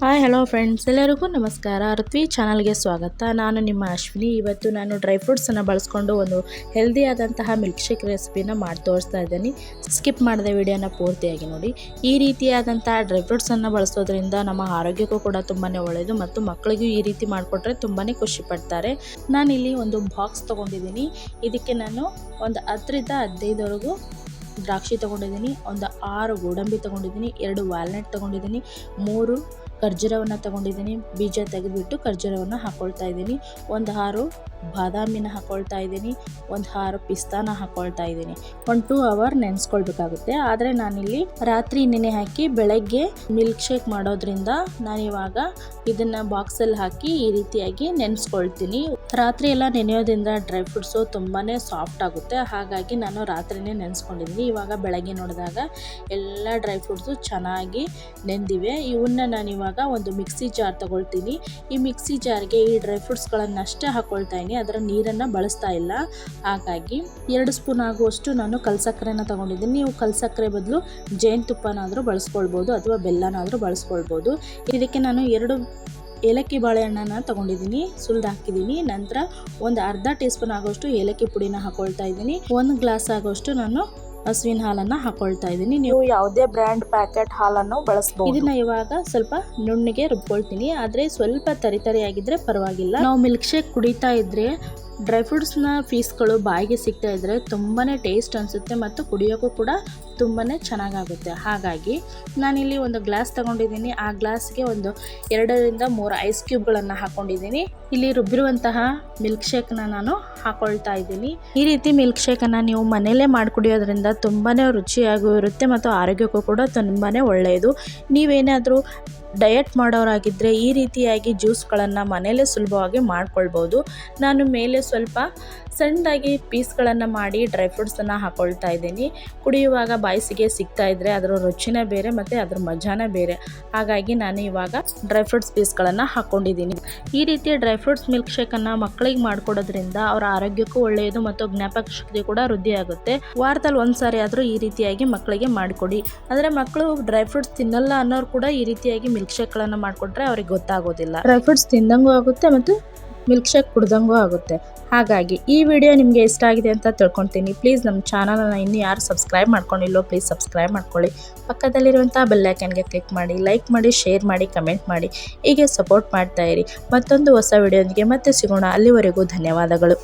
Hi hello friends, ಎಲ್ಲರಿಗೂ ನಮಸ್ಕಾರ. ಋತ್ವಿ ಚಾನಲ್ಗೆ ಸ್ವಾಗತ. ನಾನು ನಿಮ್ಮ ಅಶ್ವಿನಿ. ಇವತ್ತು ನಾನು ಡ್ರೈ ಫ್ರೂಟ್ಸನ್ನು ಬಳಸ್ಕೊಂಡು ಒಂದು ಹೆಲ್ದಿ ಆದಂತಹ ಮಿಲ್ಕ್ ಶೇಕ್ ರೆಸಿಪಿನ ಮಾಡಿ ತೋರಿಸ್ತಾ ಇದ್ದೀನಿ. ಸ್ಕಿಪ್ ಮಾಡದೆ ವಿಡಿಯೋನ ಪೂರ್ತಿಯಾಗಿ ನೋಡಿ. ಈ ರೀತಿಯಾದಂತಹ ಡ್ರೈ ಫ್ರೂಟ್ಸನ್ನು ಬಳಸೋದ್ರಿಂದ ನಮ್ಮ ಆರೋಗ್ಯಕ್ಕೂ ಕೂಡ ತುಂಬಾ ಒಳ್ಳೆಯದು ಮತ್ತು ಮಕ್ಕಳಿಗೂ ಈ ರೀತಿ ಮಾಡಿಕೊಟ್ರೆ ತುಂಬಾ ಖುಷಿ ಪಡ್ತಾರೆ. ನಾನಿಲ್ಲಿ ಒಂದು ಬಾಕ್ಸ್ ತೊಗೊಂಡಿದ್ದೀನಿ. ಇದಕ್ಕೆ ನಾನು ಒಂದು 10ರಿಂದ 15ವರೆಗೂ ದ್ರಾಕ್ಷಿ ತೊಗೊಂಡಿದ್ದೀನಿ, ಒಂದು 6 ಗೋಡಂಬಿ ತೊಗೊಂಡಿದ್ದೀನಿ, 2 ವಾಲ್ನಟ್ ತೊಗೊಂಡಿದ್ದೀನಿ, 3 ಖರ್ಜೂರವನ್ನು ತೊಗೊಂಡಿದ್ದೀನಿ. ಬೀಜ ತೆಗೆದುಬಿಟ್ಟು ಖರ್ಜೂರವನ್ನು ಹಾಕ್ಕೊಳ್ತಾ ಇದ್ದೀನಿ. ಒಂದು 6 ಬಾದಾಮಿನ ಹಾಕ್ಕೊಳ್ತಾ ಇದ್ದೀನಿ, ಒಂದು 6 ಪಿಸ್ತಾನ ಹಾಕ್ಕೊಳ್ತಾ ಇದ್ದೀನಿ. 1-2 ಅವರ್ ನೆನೆಸ್ಕೊಳ್ಬೇಕಾಗುತ್ತೆ. ಆದರೆ ನಾನಿಲ್ಲಿ ರಾತ್ರಿ ನೆನೆ ಹಾಕಿ ಬೆಳಗ್ಗೆ ಮಿಲ್ಕ್ ಶೇಕ್ ಮಾಡೋದ್ರಿಂದ ನಾನಿವಾಗ ಇದನ್ನು ಬಾಕ್ಸಲ್ಲಿ ಹಾಕಿ ಈ ರೀತಿಯಾಗಿ ನೆನೆಸ್ಕೊಳ್ತೀನಿ. ರಾತ್ರಿ ಎಲ್ಲ ನೆನೆಯೋದ್ರಿಂದ ಡ್ರೈ ಫ್ರೂಟ್ಸು ತುಂಬಾ ಸಾಫ್ಟ್ ಆಗುತ್ತೆ. ಹಾಗಾಗಿ ನಾನು ರಾತ್ರಿನೇ ನೆನೆಸ್ಕೊಂಡಿದ್ದೀನಿ. ಇವಾಗ ಬೆಳಗ್ಗೆ ನೋಡಿದಾಗ ಎಲ್ಲ ಡ್ರೈ ಫ್ರೂಟ್ಸು ಚೆನ್ನಾಗಿ ನೆಂದಿವೆ. ಇವನ್ನ ನಾನಿವಾಗ ಒಂದು ಮಿಕ್ಸಿ ಜಾರ್ ತಗೊಳ್ತೀನಿ. ಈ ಮಿಕ್ಸಿ ಜಾರ್ಗೆ ಈ ಡ್ರೈ ಫ್ರೂಟ್ಸ್ಗಳನ್ನಷ್ಟೇ ಹಾಕ್ಕೊಳ್ತಾ ಇದ್ದೀನಿ, ಅದರ ನೀರನ್ನು ಬಳಸ್ತಾ ಇಲ್ಲ. ಹಾಗಾಗಿ 2 ಸ್ಪೂನ್ ಆಗುವಷ್ಟು ನಾನು ಕಲ್ಸಕ್ಕರೆನ ತೊಗೊಂಡಿದ್ದೀನಿ. ನೀವು ಕಲ್ಸಕ್ಕರೆ ಬದಲು ಜೇನುತುಪ್ಪನಾದರೂ ಬಳಸ್ಕೊಳ್ಬೋದು ಅಥವಾ ಬೆಲ್ಲನಾದರೂ ಬಳಸ್ಕೊಳ್ಬೋದು. ಇದಕ್ಕೆ ನಾನು 2 ಏಲಕ್ಕಿ ಬಾಳೆಹಣ್ಣನ್ನು ತೊಗೊಂಡಿದ್ದೀನಿ, ಸುಲಿದು ಹಾಕಿದ್ದೀನಿ. ನಂತರ ಒಂದು ಅರ್ಧ ಟೀ ಸ್ಪೂನ್ ಆಗೋಷ್ಟು ಏಲಕ್ಕಿ ಪುಡಿನ ಹಾಕ್ಕೊಳ್ತಾ ಇದ್ದೀನಿ. 1 ಗ್ಲಾಸ್ ಆಗೋಷ್ಟು ನಾನು ಹಸುವಿನ ಹಾಲನ್ನು ಹಾಕ್ಕೊಳ್ತಾ ಇದ್ದೀನಿ. ನೀವು ಯಾವುದೇ ಬ್ರ್ಯಾಂಡ್ ಪ್ಯಾಕೆಟ್ ಹಾಲನ್ನು ಬಳಸಬಹುದು. ಇದನ್ನ ಇವಾಗ ಸ್ವಲ್ಪ ನುಣ್ಣಗೆ ರುಬ್ಕೊಳ್ತೀನಿ. ಆದರೆ ಸ್ವಲ್ಪ ತರಿತರಿಯಾಗಿದ್ದರೆ ಪರವಾಗಿಲ್ಲ. ನಾವು ಮಿಲ್ಕ್ ಶೇಕ್ ಕುಡಿತಾ ಇದ್ರೆ ಡ್ರೈ ಫ್ರೂಟ್ಸ್ನ ಪೀಸ್ಗಳು ಬಾಯಿಗೆ ಸಿಗ್ತಾ ಇದ್ದರೆ ತುಂಬಾ ಟೇಸ್ಟ್ ಅನಿಸುತ್ತೆ ಮತ್ತು ಕುಡಿಯೋಕ್ಕೂ ಕೂಡ ತುಂಬಾ ಚೆನ್ನಾಗಾಗುತ್ತೆ. ಹಾಗಾಗಿ ನಾನಿಲ್ಲಿ ಒಂದು ಗ್ಲಾಸ್ ತೊಗೊಂಡಿದ್ದೀನಿ. ಆ ಗ್ಲಾಸ್ಗೆ ಒಂದು 2ರಿಂದ 3 ಐಸ್ ಕ್ಯೂಬ್ಗಳನ್ನು ಹಾಕ್ಕೊಂಡಿದ್ದೀನಿ. ಇಲ್ಲಿ ರುಬ್ಬಿರುವಂತಹ ಮಿಲ್ಕ್ ಶೇಕ್ನ ನಾನು ಹಾಕ್ಕೊಳ್ತಾ ಇದ್ದೀನಿ. ಈ ರೀತಿ ಮಿಲ್ಕ್ ಶೇಕನ್ನು ನೀವು ಮನೆಯಲ್ಲೇ ಮಾಡಿ ಕುಡಿಯೋದ್ರಿಂದ ತುಂಬಾ ರುಚಿಯಾಗೂ ಇರುತ್ತೆ ಮತ್ತು ಆರೋಗ್ಯಕ್ಕೂ ಕೂಡ ತುಂಬಾ ಒಳ್ಳೆಯದು. ನೀವೇನಾದರೂ ಡಯಟ್ ಮಾಡೋರಾಗಿದ್ದರೆ ಈ ರೀತಿಯಾಗಿ ಜ್ಯೂಸ್ಗಳನ್ನು ಮನೆಯಲ್ಲೇ ಸುಲಭವಾಗಿ ಮಾಡ್ಕೊಳ್ಬೋದು. ನಾನು ಮೇಲೆ ಸ್ವಲ್ಪ ಸಣ್ಣದಾಗಿ ಪೀಸ್ಗಳನ್ನು ಮಾಡಿ ಡ್ರೈ ಫ್ರೂಟ್ಸನ್ನು ಹಾಕ್ಕೊಳ್ತಾ ಇದ್ದೀನಿ. ಕುಡಿಯುವಾಗ ಬಾಯಿಸಿಗೆ ಸಿಗ್ತಾ ಇದ್ದರೆ ಅದರ ರುಚಿನೇ ಬೇರೆ ಮತ್ತು ಅದ್ರ ಮಜಾನೇ ಬೇರೆ. ಹಾಗಾಗಿ ನಾನು ಇವಾಗ ಡ್ರೈ ಫ್ರೂಟ್ಸ್ ಪೀಸ್ಗಳನ್ನು ಹಾಕ್ಕೊಂಡಿದ್ದೀನಿ. ಈ ರೀತಿ ಡ್ರೈ ಫ್ರೂಟ್ಸ್ ಮಿಲ್ಕ್ ಶೇಕನ್ನು ಮಕ್ಕಳಿಗೆ ಮಾಡಿಕೊಡೋದ್ರಿಂದ ಅವರ ಆರೋಗ್ಯಕ್ಕೂ ಒಳ್ಳೆಯದು ಮತ್ತು ಜ್ಞಾಪಕ ಶಕ್ತಿ ಕೂಡ ವೃದ್ಧಿಯಾಗುತ್ತೆ. ವಾರದಲ್ಲಿ 1 ಸಾರಿ ಆದರೂ ಈ ರೀತಿಯಾಗಿ ಮಕ್ಕಳಿಗೆ ಮಾಡಿಕೊಡಿ. ಅಂದರೆ ಮಕ್ಕಳು ಡ್ರೈ ಫ್ರೂಟ್ಸ್ ತಿನ್ನಲ್ಲ ಅನ್ನೋರು ಕೂಡ ಈ ರೀತಿಯಾಗಿ ಮಿಲ್ಕ್ ಶೇಕ್ಗಳನ್ನು ಮಾಡಿಕೊಟ್ರೆ ಅವ್ರಿಗೆ ಗೊತ್ತಾಗೋದಿಲ್ಲ. ಡ್ರೈ ಫ್ರೂಟ್ಸ್ ತಿಂದಂಗೂ ಆಗುತ್ತೆ ಮತ್ತು ಮಿಲ್ಕ್ ಶೇಕ್ ಕುಡ್ದಂಗೂ ಆಗುತ್ತೆ. ಹಾಗಾಗಿ ಈ ವಿಡಿಯೋ ನಿಮಗೆ ಇಷ್ಟ ಆಗಿದೆ ಅಂತ ತಿಳ್ಕೊತೀನಿ. ಪ್ಲೀಸ್ ನಮ್ಮ ಚಾನಲನ್ನು ಇನ್ನೂ ಯಾರು ಸಬ್ಸ್ಕ್ರೈಬ್ ಮಾಡ್ಕೊಂಡಿಲ್ಲೋ ಪ್ಲೀಸ್ ಸಬ್ಸ್ಕ್ರೈಬ್ ಮಾಡ್ಕೊಳ್ಳಿ. ಪಕ್ಕದಲ್ಲಿರುವಂಥ ಬೆಲ್ ಐಕನ್ಗೆ ಕ್ಲಿಕ್ ಮಾಡಿ, ಲೈಕ್ ಮಾಡಿ, ಶೇರ್ ಮಾಡಿ, ಕಮೆಂಟ್ ಮಾಡಿ. ಹೀಗೆ ಸಪೋರ್ಟ್ ಮಾಡ್ತಾ ಇರಿ. ಮತ್ತೊಂದು ಹೊಸ ವಿಡಿಯೋದೊಂದಿಗೆ ಮತ್ತೆ ಸಿಗೋಣ. ಅಲ್ಲಿವರೆಗೂ ಧನ್ಯವಾದಗಳು.